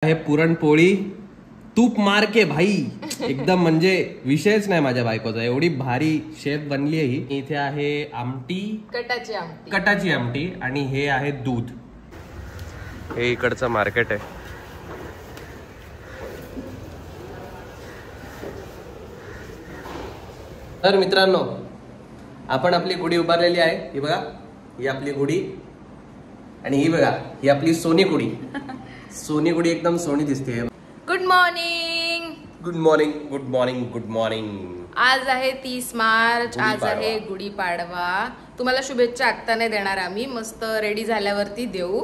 आहे पुरणपोळी तूप मार के भाई एकदम म्हणजे विषयच नाही माझ्या बायकोचा, एवढी भारी शेफ बनली आहे ही. इथे आहे आमटी, कटाची आमटी आणि हे आहे दूध. हे इकडचं मार्केट आहे. तर मित्रांनो, आपण आपली गुढी उभारलेली आहे. ही बघा, ही आपली गुढी आणि ही बघा, ही आपली सोनी गुढी. सोनी गुढी एकदम सोनी दिसते. Good morning. Good morning, good morning, good morning. आज आहे 30 मार्च. आज आहे गुढीपाडवा. तुम्हाला शुभेच्छा आत्ता नाही देणार आम्ही, मस्त रेडी झाल्यावरती देऊ.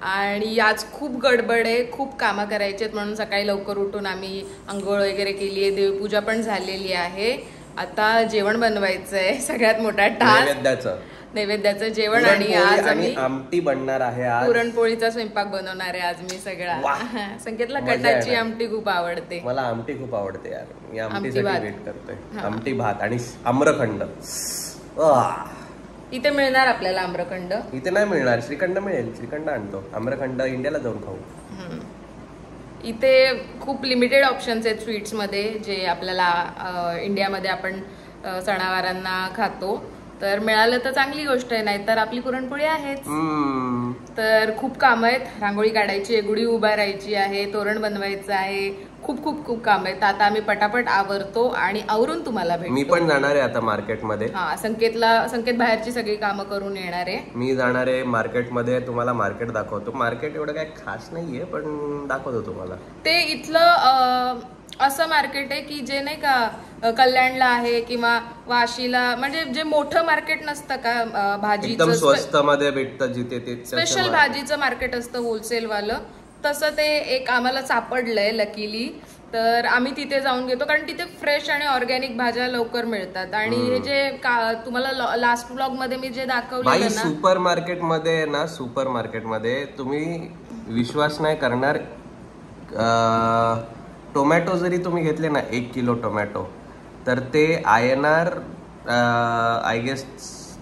आणि आज खूप गडबड आहे, खूप कामं करायची आहेत, म्हणून सकाळी लवकर उठून आम्ही आंघोळ वगैरे केली आहे, देवपूजा पण झालेली आहे. आता जेवण बनवायचं आहे, सगळ्यात मोठा टास्क. नैवेद्याचं जेवण. आणि आज आम्ही आमटी बनणार आहे. आज पुरणपोळीचा स्वयंपाक बनवणार आहे आज मी सगळा. संकेतला कटाची आमटी खूप आवडते. मला आमटी खूप आवडते यार, मी आमटीसाठी वेट करतोय. आमटी भात आणि आम्रखंड. इथे मिळणार आपल्याला आम्रखंड? इथे नाही मिळणार, श्रीखंड मिळेल. श्रीखंड आणतो, आम्रखंड इंडियाला जाऊन खाऊ. इथे खूप लिमिटेड ऑप्शन्स आहेत स्वीट्स मध्ये, जे आपल्याला इंडियामध्ये आपण सणावारांना खातो. तर मिळालं तर चांगली गोष्ट आहे, नाहीतर आपली पुरणपोळी आहेच. तर खूप काम आहेत. रांगोळी काढायची आहे, गुढी उभारायची आहे, तोरण बनवायचं आहे, खूप खूप खूप काम आहेत. आता आम्ही पटापट आवरतो आणि आवरून तुम्हाला भेटतो. मी पण जाणार आहे आता मार्केटमध्ये. संकेत बाहेरची सगळी कामं करून येणार आहे. मी जाणार आहे मार्केटमध्ये. तुम्हाला मार्केट दाखवतो. मार्केट एवढं काही खास नाहीये, पण दाखवतो तुम्हाला. ते इथलं असं मार्केट आहे की जे नाही का कल्याणला आहे किंवा वाशीला, म्हणजे जे मोठं मार्केट नसतं का भाजीचं, एकदम स्वस्त मध्ये भेटतं जिथे ते स्पेशल भाजीचं मार्केट असतं होलसेल वालं, तसं ते एक आम्हाला सापडलंय लकीली. तर आम्ही तिथे जाऊन घेतो, कारण तिथे फ्रेश आणि ऑर्गॅनिक भाज्या लवकर मिळतात. आणि हे जे तुम्हाला लास्ट ब्लॉग मध्ये मी जे दाखवलं ना, सुपर मार्केटमध्ये ना, सुपर मार्केटमध्ये तुम्ही विश्वास नाही करणार. टोमॅटो जरी तुम्ही घेतले ना, 1 किलो टोमॅटो, तर ते INR आय गेस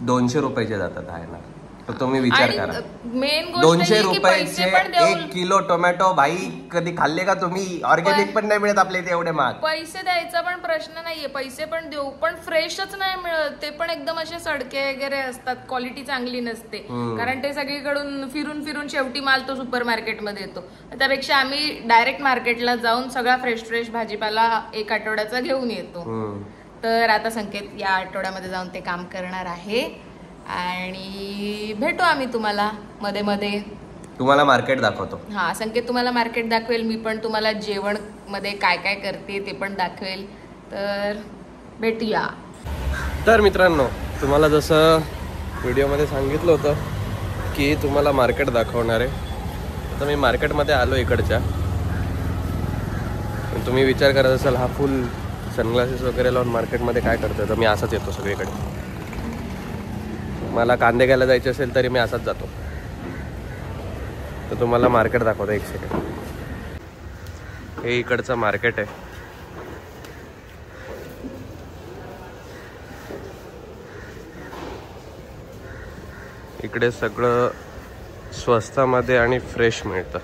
200 रुपयाचे जातात INR. तर तुम्ही विचार करा, मेन 200 रुपयाचे 1 किलो टोमॅटो. भाई कधी खाल्ले का तुम्ही? ऑर्गॅनिक पण नाही मिळत आपल्या इथे एवढे महाग. पैसे द्यायचा पण प्रश्न नाहीये, पैसे पण देऊ, पण फ्रेशच नाही मिळत. ते पण एकदम असे सडके वगैरे असतात, क्वालिटी चांगली नसते. कारण ते सगळीकडून फिरून फिरून शेवटी माल तो सुपर मार्केटमध्ये येतो. त्यापेक्षा आम्ही डायरेक्ट मार्केटला जाऊन सगळा फ्रेश भाजीपाला 1 आठवड्याचा घेऊन येतो. तर आता संकेत या आठवड्यामध्ये जाऊन ते काम करणार आहे आणि भेटू आम्ही तुम्हाला मध्ये मध्ये. तुम्हाला मार्केट दाखवतो. हा, संकेत तुम्हाला मार्केट दाखवेल, मी पण तुम्हाला जेवण मध्ये काय काय करते ते पण दाखवेल. तर भेटूया. तर मित्रांनो, तुम्हाला जसं व्हिडिओमध्ये सांगितलं होतं की तुम्हाला मार्केट दाखवणार आहे, तर मी मार्केटमध्ये आलो इकडच्या. तुम्ही विचार करत असाल हा फुल सनग्लासेस वगैरे लावून मार्केटमध्ये काय करतोय, तर मी असाच येतो सगळीकडे. मला कांदे घ्यायला जायचे असेल तरी मी असाच जातो. तर तुम्हाला मार्केट दाखवतो, 1 सेकंड. हे इकडचं मार्केट आहे. इकडे सगळं स्वस्तामध्ये आणि फ्रेश मिळतं.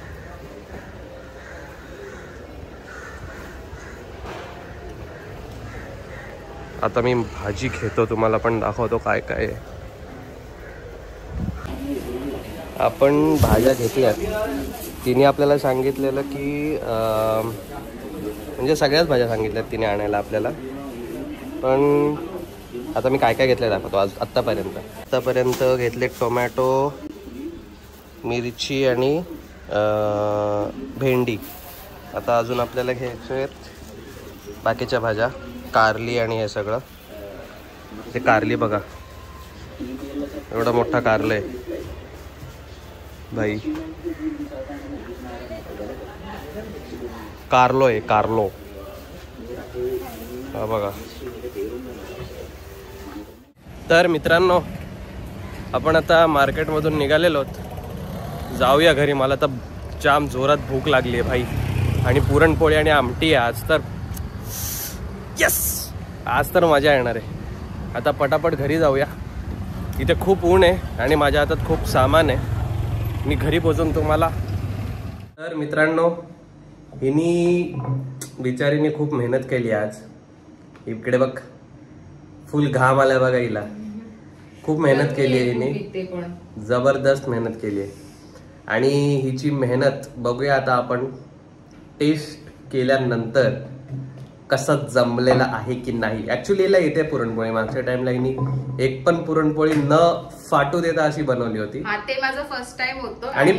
आता मी भाजी घेतो, तुम्हाला पण दाखवतो काय काय आहे. आपण भाज्या घेतल्यात. तिने आपल्याला सांगितलेलं की म्हणजे सगळ्याच भाज्या सांगितल्यात तिने आणायला आपल्याला. पण आता मी काय काय घेतलं दाखवतो. आत्तापर्यंत घेतले टोमॅटो, मिरची आणि भेंडी. आता अजून आपल्याला घ्यायचे आहेत बाकीच्या भाज्या, कारली आणि हे सगळं. ते कारली बघा, एवढा मोठा कारलं आहे भाई. कारलो आहे, कारलो. हा बघा. तर मित्रांनो, आपण आता मार्केटमधून निघालेलो आहोत. जाऊया घरी. मला तर जाम जोरात भूक लागली आहे भाई. आणि पुरणपोळी आणि आमटी आहे आज. तर यस, आज तर मजा येणार आहे. आता पटापट घरी जाऊया. इथे खूप ऊन आहे आणि माझ्या हातात खूप सामान आहे. मी घरी पोहोचून तुम्हाला. तर मित्रांनो, हिनी बिचारीने खूप मेहनत केली आज. इकडे बघ फुल घाम आलाय बघा हिला. खूप मेहनत केली आहे हिने, जबरदस्त मेहनत केली आहे. आणि हिची मेहनत बघूया आता आपण टेस्ट केल्यानंतर कसं जमलेला आहे की नाही. ऍक्च्युली हिला येते पुरणपोळी. मागच्या टाइमला हिने एक पण पुरणपोळी न फाटू देता अशी बनवली होती. ते माझं फर्स्ट टाइम होतं आणि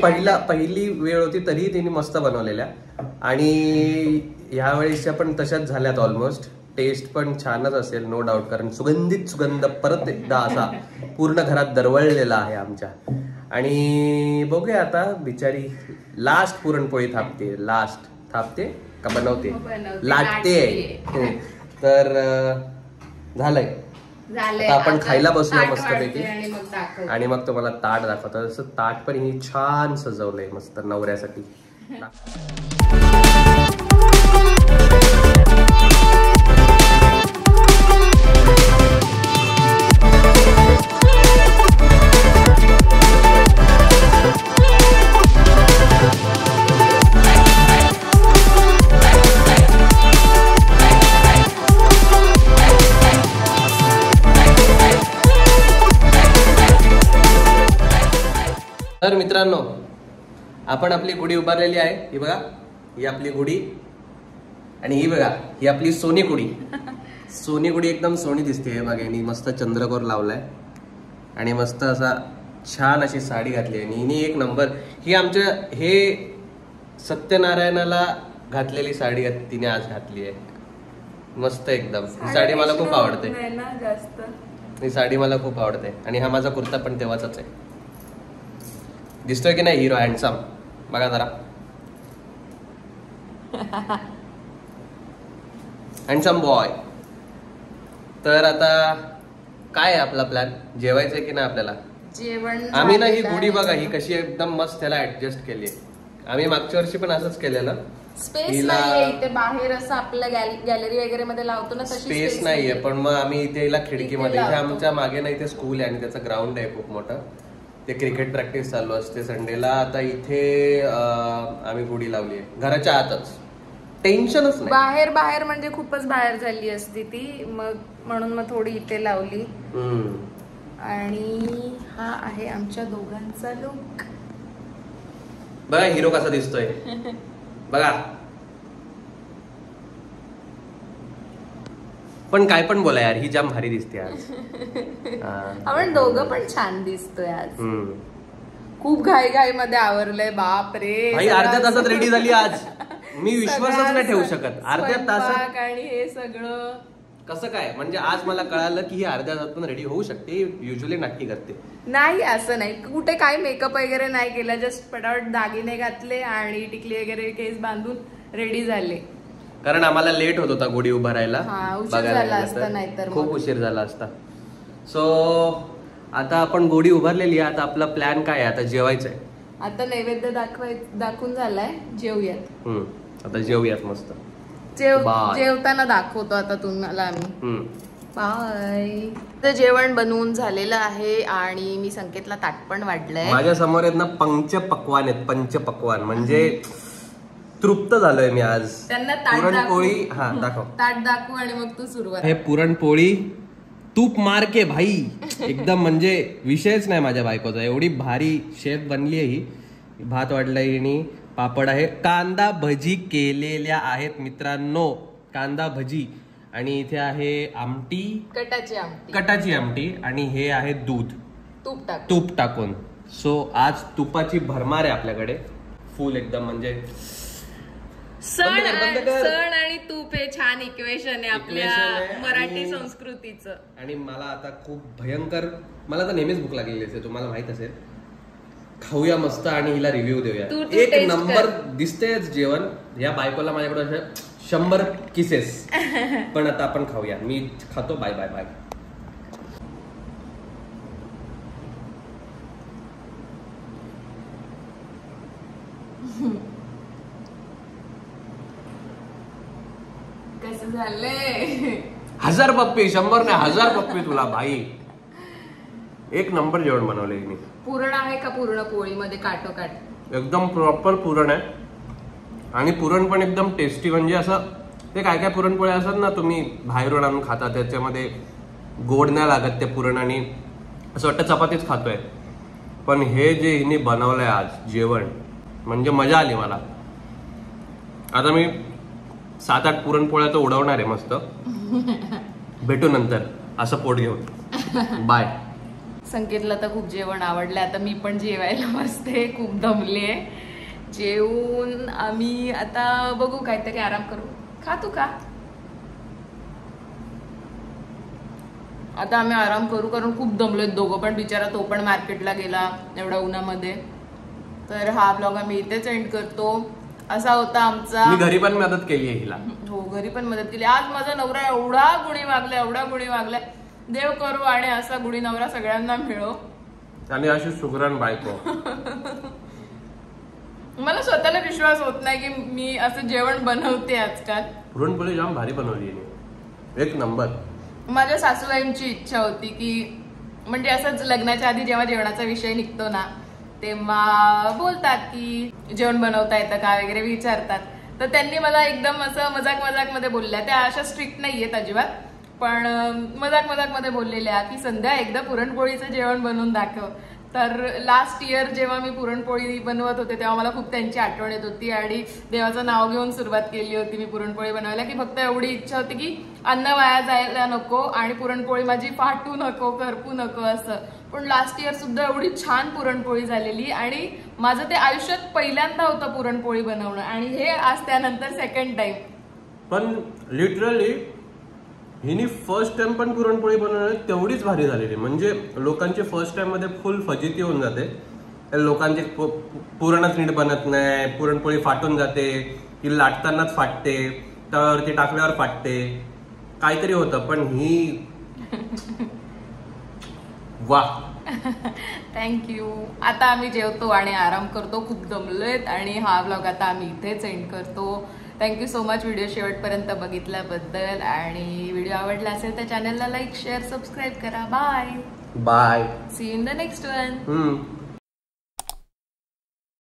पहिली वेळ होती तरीही तिने मस्त बनवलेल्या. आणि ह्या वेळेसच्या पण तशाच झाल्यात ऑलमोस्ट. टेस्ट पण छानच असेल नो डाऊट, कारण सुगंध परत एकदा असा पूर्ण घरात दरवळलेला आहे आमच्या. आणि बघूया आता बिचारी लास्ट पुरणपोळी थापते का बनवते, लाटते. तर झालंय, आता आपण खायला बसूया मस्तपैकी. आणि मग तुम्हाला ताट दाखवतो. जसं ताट पण ही छान सजवलंय मस्त नवऱ्यासाठी. तर मित्रांनो, आपण आपली गुढी उभारलेली आहे. ही बघा, ही आपली गुढी. आणि ही बघा, ही आपली सोनी गुढी. सोनी गुढी एकदम सोनी दिसते. हे बघा, हिने मस्त चंद्रकोर लावलाय आणि मस्त असा छान अशी साडी घातली आहे. हिने एक नंबर. ही आमच्या हे सत्यनारायणाला घातलेली साडी तिने आज घातली आहे. मस्त एकदम. ही साडी मला खूप आवडते. ही साडी मला खूप आवडते. आणि हा माझा कुर्ता पण तेव्हाच आहे. दिसतोय की नाही हिरो हँडसम? बघा जरा, हँडसम बॉय. तर आता काय आहे आपला प्लॅन? जेवायचंय की नाही आपल्याला? जेवण आम्ही ना ही गुढी बघा, ही कशी एकदम मस्त त्याला ऍडजस्ट केली. आम्ही मागच्या वर्षी पण असंच केलेलं. स्पेस नाहीये इथे बाहेर, असं आपल्या गॅलरी वगैरे मध्ये लावतो ना तशी स्पेस नाहीये. पण मग आम्ही इथे हिला खिडकीमध्ये, इथे आमच्या मागे ना इथे स्कूल आहे आणि त्याचं ग्राउंड आहे खूप मोठं. ते क्रिकेट प्रॅक्टिस चालू असते संडेला. आता इथे आम्ही गुढी लावली आहे घराच्या आतच. टेन्शनच नाही. बाहेर म्हणजे खूपच बाहेर झाली असती ती, मग म्हणून मग थोडी इथे लावली. आणि हा आहे आमच्या दोघांचा लुक. बघा हिरो कसा दिसतोय बघा. पण काय पण बोला यार, ही जाम भारी दिसते आज. आपण दोघं पण छान दिसतोय आज. खूप घाई मध्ये आवरलंय. बाप रे, भाई अर्ध्या तासात रेडी झाली आज. मी विश्वासच नाही ठेवू शकत. अर्ध्या तासात. आणि हे सगळं कसं काय? म्हणजे आज मला कळालं की ही अर्ध्या तासात पण रेडी होऊ शकते. युजली नाटकी करते. नाही असं नाही, कुठे काय मेकअप वगैरे नाही केला. जस्ट पटापट दागिने घातले आणि टिकली वगैरे केस बांधून रेडी झाले. कारण आम्हाला लेट होत होता गुढी उभारायला. खूप उशीर झाला असता. सो आता आपण गुढी उभारलेली आहे. आता आपला प्लॅन काय आहे? आता जेवायचंय. आता नैवेद्य दाखवून झालाय. जेवूयात. आता जेवूयात मस्त. जेवताना दाखवतो आता तुम्हाला आम्ही. बाय. तर जेवण बनवून झालेलं आहे आणि मी संकेतला ताट पण वाढलंय. माझ्या समोर आहेत ना पंचपक्वान आहेत. पंचपक्वान म्हणजे तृप्त झालोय मी आज. त्यांना पुरणपोळी. हा दाखव. ताट दाखवू आणि मग तू सुरुवात. हे पुरणपोळी तूप मार के भाई. एकदम म्हणजे विषयच नाही माझ्या बायकोचा. एवढी भारी शेफ बनली आहे ही. भात वाढलाय आणि पापड आहे. कांदा भजी केलेल्या आहेत मित्रांनो. कांदा भजी. आणि इथे आहे आमटी, कटाची आमटी. आणि हे आहे दूध तूप टाकून. सो आज तुपाची भरमार आहे आपल्याकडे फुल एकदम. म्हणजे सण आणि तूप हे छान इक्वेशन आहे आपल्या मराठी संस्कृतीचं. आणि मला आता खूप भयंकर, मला तर नेहमीच भूक लागलेली असते, तुम्हाला माहित असेल. खाऊया मस्त आणि हिला रिव्ह्यू देऊया. एक नंबर दिसतेच जेवण. या बायकोला माझ्याकडे अशा 100 किसेस. पण आता आपण खाऊया. मी खातो. Bye bye bye. कसं झालंय? 1000 पप्पी. 100 नाही 1000 पप्पी तुला भाई. एक नंबर जेवण बनवलंय मी. पुरण आहे का पूर्ण पोळीमध्ये काटोकाट? एकदम प्रॉपर पुरण आहे. आणि पुरण पण एकदम टेस्टी. म्हणजे असं ते काय काय पुरणपोळ्या असतात ना तुम्ही बाहेरून आणून खाता, त्याच्यामध्ये गोड नाही लागत ते पुरण आणि असं वाटतं चपातीच खातोय. पण हे जे हिने बनवलंय आज जेवण, म्हणजे मजा आली मला. आता मी 7-8 पुरणपोळ्या तर उडवणार आहे मस्त. भेटू नंतर असं पोट घेऊन. बाय. संकेतला तर खूप जेवण आवडलं. आता मी पण जेवायला बसते, खूप दमले. जेवून आम्ही आता बघू काहीतरी आराम करू. खा तू का. आता आम्ही आराम करू कारण खूप दमलोय दोघं पण. बिचारा तो पण मार्केटला गेला एवढ्या उन्हामध्ये. तर हा ब्लॉग आम्ही इथेच एंड करतो. असा होता आमचा. मी घरी पण मदत केली आहे हिला. हो, घरी पण मदत केली. आज माझा नवरा एवढा गुणी वागलाय. देव करू आणि असा गुणी नवरा सगळ्यांना मिळो. आणि अशी सुगरण बायको. मला स्वतःला विश्वास होत नाही की मी असं जेवण बनवते आजकाल. पुरणपोळी जाम भारी बनवली, एक नंबर. माझ्या सासूबाईंची इच्छा होती की म्हणजे असंच लग्नाच्या आधी जेव्हा जेवणाचा विषय निघतो ना तेव्हा बोलतात की जेवण बनवता येतं का वगैरे विचारतात. तर त्यांनी मला एकदम असं मजाक मध्ये बोलल्या. त्या अशा स्ट्रिक्ट नाहीयेत अजिबात, पण मजाक मध्ये बोललेल्या की संध्या एकदा पुरणपोळीचं जेवण बनवून दाखव. तर लास्ट इयर जेव्हा मी पुरणपोळी बनवत होते तेव्हा मला खूप त्यांची आठवण येत होती आणि देवाचं नाव घेऊन सुरुवात केली होती मी पुरणपोळी बनवायला. की फक्त एवढी इच्छा होती की अन्न वाया जायला नको आणि पुरणपोळी माझी फाटू नको, करपू नको असं. पण लास्ट इयर सुद्धा एवढी छान पुरणपोळी झालेली आणि माझं ते आयुष्यात पहिल्यांदा होतं पुरणपोळी बनवणं आणि हे आज त्यानंतर सेकंड टाइम. पण लिटरली हिनी फर्स्ट टाइम पण पुरणपोळी बनवली तेवढीच भारी झालेली. म्हणजे लोकांची फर्स्ट टाइम मध्ये फुल फजिती होऊन जाते. लोकांची पुरणच नीट बनत नाही, पुरणपोळी फाटून जाते, ती लाटतानाच फाटते, तव्यावरती टाकल्यावर फाटते, काहीतरी होतं. पण ही वा. थँक्यू. आता आम्ही जेवतो आणि आराम करतो. खूप दमलोयत आणि हा व्लॉग आता आम्ही इथेच एंड करतो. थँक्यू सो मच व्हिडिओ शेवटपर्यंत बघितल्याबद्दल. आणि व्हिडिओ आवडला असेल तर चॅनलला लाईक, शेअर, सबस्क्राईब करा. Bye. Bye. See you in the next one.